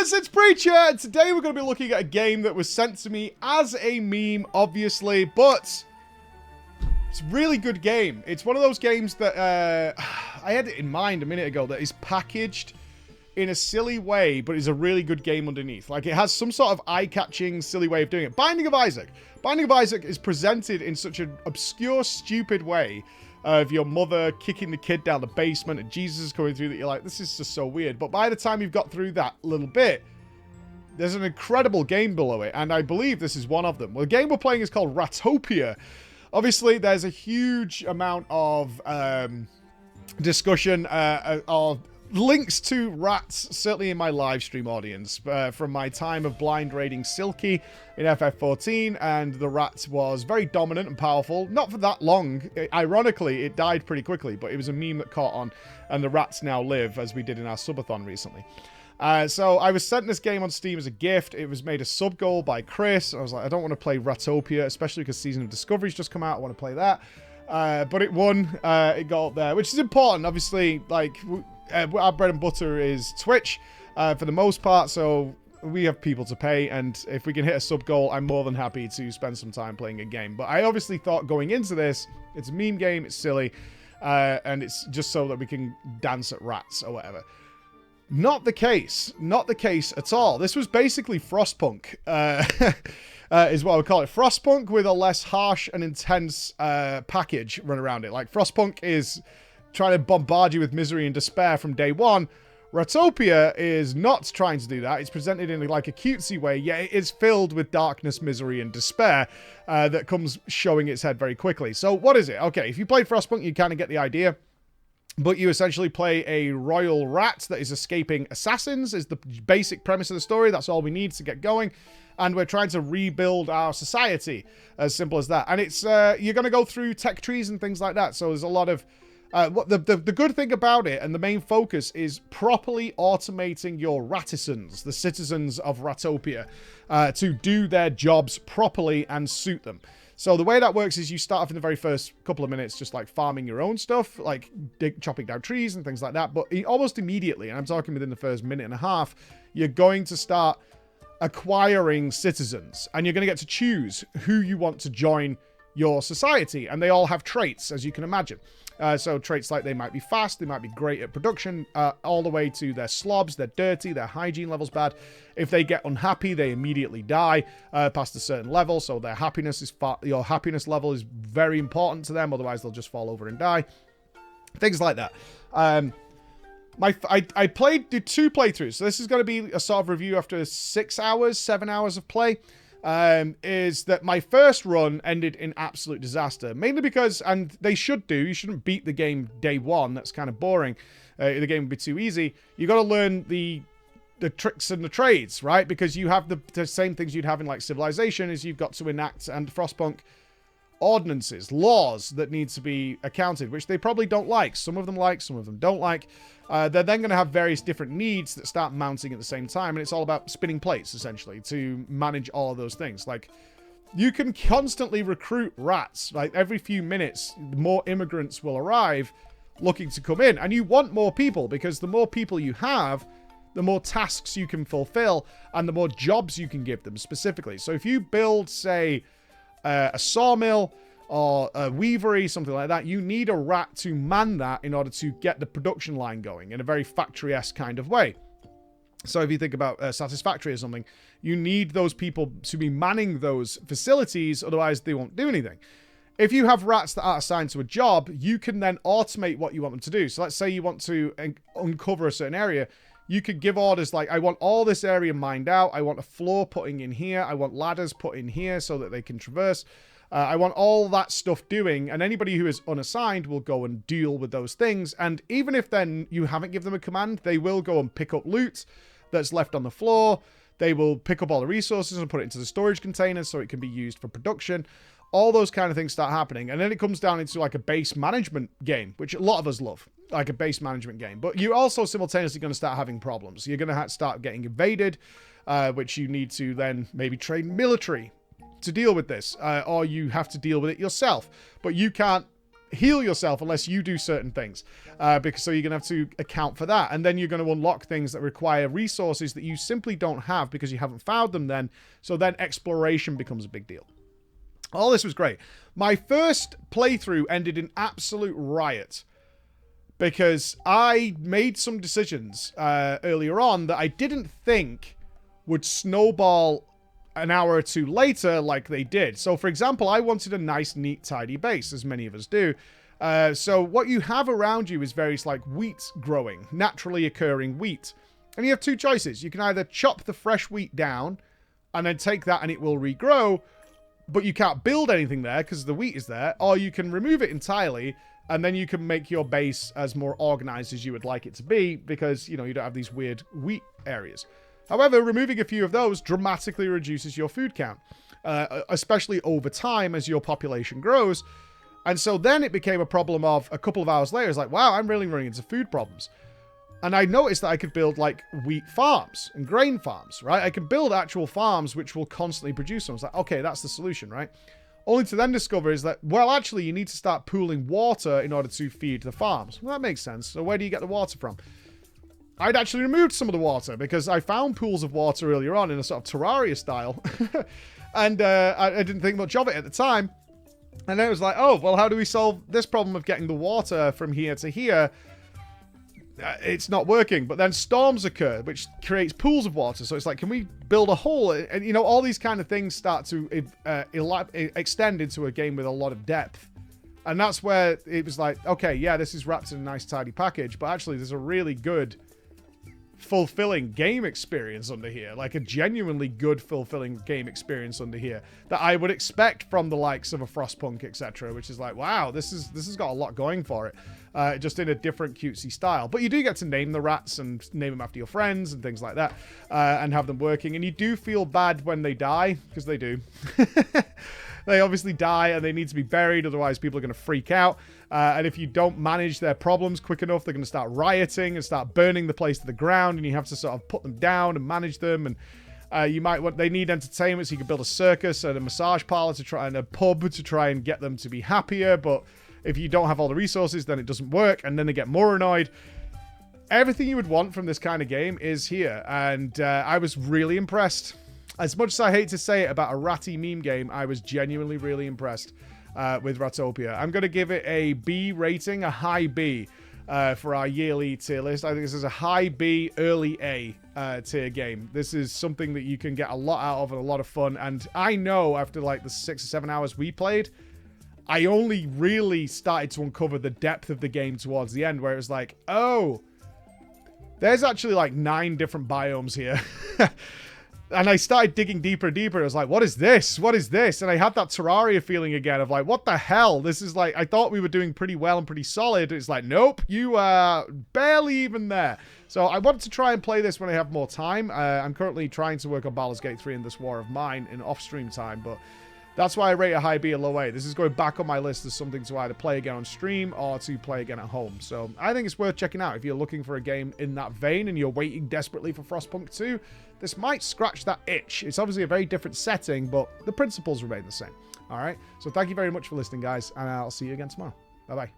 guys, it's Preacher, and today we're going to be looking at a game that was sent to me as a meme, obviously, but it's a really good game. It's one of those games that I had it in mind a minute ago that is packaged in a silly way, but is a really good game underneath. Like, it has some sort of eye-catching, silly way of doing it. Binding of Isaac. Binding of Isaac is presented in such an obscure, stupid way of your mother kicking the kid down the basement and Jesus is coming through that you're like, this is just so weird. But by the time you've got through that little bit, there's an incredible game below it, and I believe this is one of them. Well, the game we're playing is called Ratopia. Obviously, there's a huge amount of discussion of links to rats, certainly in my live stream audience, from my time of blind raiding Silky in FF14, and the rat was very dominant and powerful. Not for that long. Ironically, it died pretty quickly, but it was a meme that caught on, and the rats now live, as we did in our subathon recently. So I was sent this game on Steam as a gift. It was made a sub goal by Chris. I was like, I don't want to play Ratopia, especially because Season of Discovery's just come out. I want to play that. But it won. It got up there, which is important. Obviously, like, our bread and butter is Twitch for the most part, so we have people to pay, and if we can hit a sub goal, I'm more than happy to spend some time playing a game. But I obviously thought going into this, it's a meme game, it's silly, and it's just so that we can dance at rats or whatever. Not the case. Not the case at all. This was basically Frostpunk, is what I would call it. Frostpunk with a less harsh and intense package run around it. Like, Frostpunk is trying to bombard you with misery and despair from day one. Ratopia is not trying to do that. It's presented in like a cutesy way, yet it is filled with darkness, misery, and despair that comes showing its head very quickly. So what is it? Okay, if you played Frostpunk, you kind of get the idea. But you essentially play a royal rat that is escaping assassins, is the basic premise of the story. That's all we need to get going. And we're trying to rebuild our society, as simple as that. And it's you're going to go through tech trees and things like that. So there's a lot of the good thing about it, and the main focus, is properly automating your ratisans, the citizens of Ratopia, to do their jobs properly and suit them. So the way that works is you start off in the very first couple of minutes just like farming your own stuff, like chopping down trees and things like that. But almost immediately, and I'm talking within the first minute and a half, you're going to start acquiring citizens, and you're going to get to choose who you want to join your society, and they all have traits, as you can imagine. So traits like they might be fast, they might be great at production, all the way to they're slobs, they're dirty, their hygiene level's bad. If they get unhappy, they immediately die past a certain level. So their happiness is your happiness level is very important to them, otherwise they'll just fall over and die. Things like that. I did 2 playthroughs, so this is going to be a sort of review after 7 hours of play. Is that my first run ended in absolute disaster, mainly because, and they should do, you shouldn't beat the game day one, that's kind of boring, the game would be too easy. You got to learn the tricks and the trades, right? Because you have the same things you'd have in like Civilization, is you've got to enact, and Frostpunk, ordinances, laws that need to be accounted, which they probably don't like. Some of them like, some of them don't like. They're then going to have various different needs that start mounting at the same time, and it's all about spinning plates, essentially, to manage all of those things. Like, you can constantly recruit rats. Like, every few minutes, more immigrants will arrive looking to come in, and you want more people, because the more people you have, the more tasks you can fulfill, and the more jobs you can give them specifically. So if you build, say, a sawmill or a weavery, something like that, you need a rat to man that in order to get the production line going in a very factory-esque kind of way. So if you think about Satisfactory or something, you need those people to be manning those facilities, otherwise they won't do anything. If you have rats that are assigned to a job, you can then automate what you want them to do. So let's say you want to uncover a certain area. You could give orders like, I want all this area mined out. I want a floor putting in here. I want ladders put in here so that they can traverse. I want all that stuff doing. And anybody who is unassigned will go and deal with those things. And even if then you haven't given them a command, they will go and pick up loot that's left on the floor. They will pick up all the resources and put it into the storage containers so it can be used for production. All those kind of things start happening. And then it comes down into like a base management game, which a lot of us love, like a base management game. But you're also simultaneously going to start having problems. You're going to start getting invaded, which you need to then maybe train military to deal with this. Or you have to deal with it yourself. But you can't heal yourself unless you do certain things. Because so you're going to have to account for that. And then you're going to unlock things that require resources that you simply don't have because you haven't found them then. So then exploration becomes a big deal. All this was great. My first playthrough ended in absolute riot because I made some decisions earlier on that I didn't think would snowball an hour or two later like they did. So, for example, I wanted a nice, neat, tidy base, as many of us do. So what you have around you is various, like, wheat growing, naturally occurring wheat. And you have two choices. You can either chop the fresh wheat down and then take that and it will regrow, but you can't build anything there because the wheat is there, or you can remove it entirely and then you can make your base as more organized as you would like it to be because, you know, you don't have these weird wheat areas. However, removing a few of those dramatically reduces your food count, especially over time as your population grows. And so then it became a problem of a couple of hours later, it's like, wow, I'm really running into food problems. And I noticed that I could build like wheat farms and grain farms, right? I can build actual farms which will constantly produce them. I was like, okay, that's the solution, right? Only to then discover is that, well, actually, you need to start pooling water in order to feed the farms. Well, that makes sense. So where do you get the water from? I'd actually removed some of the water because I found pools of water earlier on in a sort of Terraria style. And I didn't think much of it at the time. And then it was like, oh, well, how do we solve this problem of getting the water from here to here? It's not working. But then storms occur, which creates pools of water. So it's like, can we build a hole? And, you know, all these kind of things start to extend into a game with a lot of depth. And that's where it was like, okay, yeah, this is wrapped in a nice, tidy package. But actually, there's a really good, fulfilling game experience under here, like a genuinely good fulfilling game experience under here that I would expect from the likes of a Frostpunk, etc., which is like, wow, this has got a lot going for it, just in a different cutesy style. But you do get to name the rats and name them after your friends and things like that, and have them working, and you do feel bad when they die, because they do. They obviously die and they need to be buried, otherwise people are going to freak out. And if you don't manage their problems quick enough, they're going to start rioting and start burning the place to the ground, and you have to sort of put them down and manage them. And you might want, they need entertainment, so you can build a circus and a massage parlor to try, and a pub to try and get them to be happier. But if you don't have all the resources, then it doesn't work, and then they get more annoyed. Everything you would want from this kind of game is here, and I was really impressed. As much as I hate to say it about a ratty meme game, I was genuinely really impressed with Ratopia. I'm going to give it a B rating, a high B, for our yearly tier list. I think this is a high B, early A tier game. This is something that you can get a lot out of and a lot of fun. And I know after like the 6 or 7 hours we played, I only really started to uncover the depth of the game towards the end, where it was like, oh, there's actually like 9 different biomes here. And I started digging deeper and deeper. I was like, what is this? What is this? And I had that Terraria feeling again of like, what the hell? This is like, I thought we were doing pretty well and pretty solid. It's like, nope, you are barely even there. So I wanted to try and play this when I have more time. I'm currently trying to work on Baldur's Gate 3 and This War of Mine in off-stream time, but that's why I rate a high B, a low A. This is going back on my list as something to either play again on stream or to play again at home. So I think it's worth checking out. If you're looking for a game in that vein and you're waiting desperately for Frostpunk 2, this might scratch that itch. It's obviously a very different setting, but the principles remain the same. All right? So thank you very much for listening, guys, and I'll see you again tomorrow. Bye-bye.